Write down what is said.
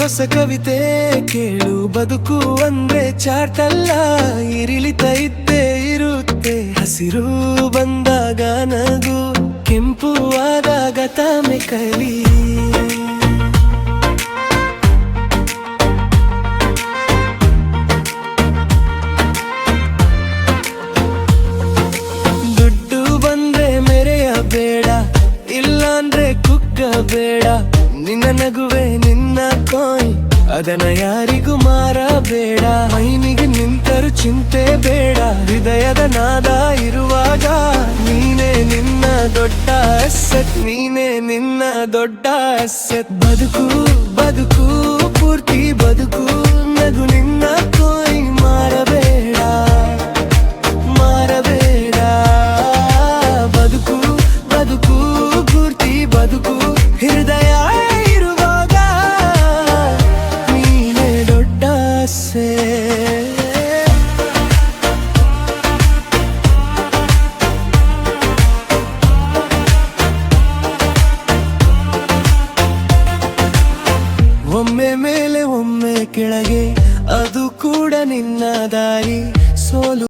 ಹೊಸ ಕವಿತೆ ಕೇಳು, ಬದುಕು ಅಂದ್ರೆ ಚಾಟಲ್ಲ, ಇರಿಳಿತ ಇದ್ದೇ ಇರುತ್ತೆ. ಹಸಿರು ಬಂದಾಗ ನಗು, ಕೆಂಪು ಆದಾಗ ತಾಮೆ ಕಲಿ. ದುಡ್ಡು ಬಂದ್ರೆ ಮೆರೆಯಬೇಡ, ಇಲ್ಲಾಂದ್ರೆ ಕುಗ್ಗಬೇಡ. ನಿನ್ನ ನಗುವೆ ನಿನ್ನ ಕಾಯಿನ್, ಅದನ್ನ ಯಾರಿಗೂ ಮಾರಬೇಡ. ಮೈನಿಗೆ ನಿಂತರು ಚಿಂತೆ ಬೇಡ, ಹೃದಯದ ನಾದ ಇರುವಾಗ ನೀನೇ ನಿನ್ನ ದೊಡ್ಡ ಅಸೆಟ್, ನೀನೇ ನಿನ್ನ ದೊಡ್ಡ ಅಸೆಟ್. ಬದುಕು ಬದುಕು ಪೂರ್ತಿ ಬದುಕು, ನಗು ನಿನ್ನ ಕಾಯಿನ್, ಮಾರಬೇಡ ಮಾರಬೇಡ. ಬದುಕು ಬದುಕು ಪೂರ್ತಿ ಬದುಕು, ಹೃದಯ ಇರುವಾಗ ನೀನೇ ದೊಡ್ಡ ಆಸೆ. ಒಮ್ಮೆ ಮೇಲೆ ಒಮ್ಮೆ ಕೆಳಗೆ, ಅದು ಕೂಡ ನಿನ್ನ ದಾರಿ. ಸೋಲು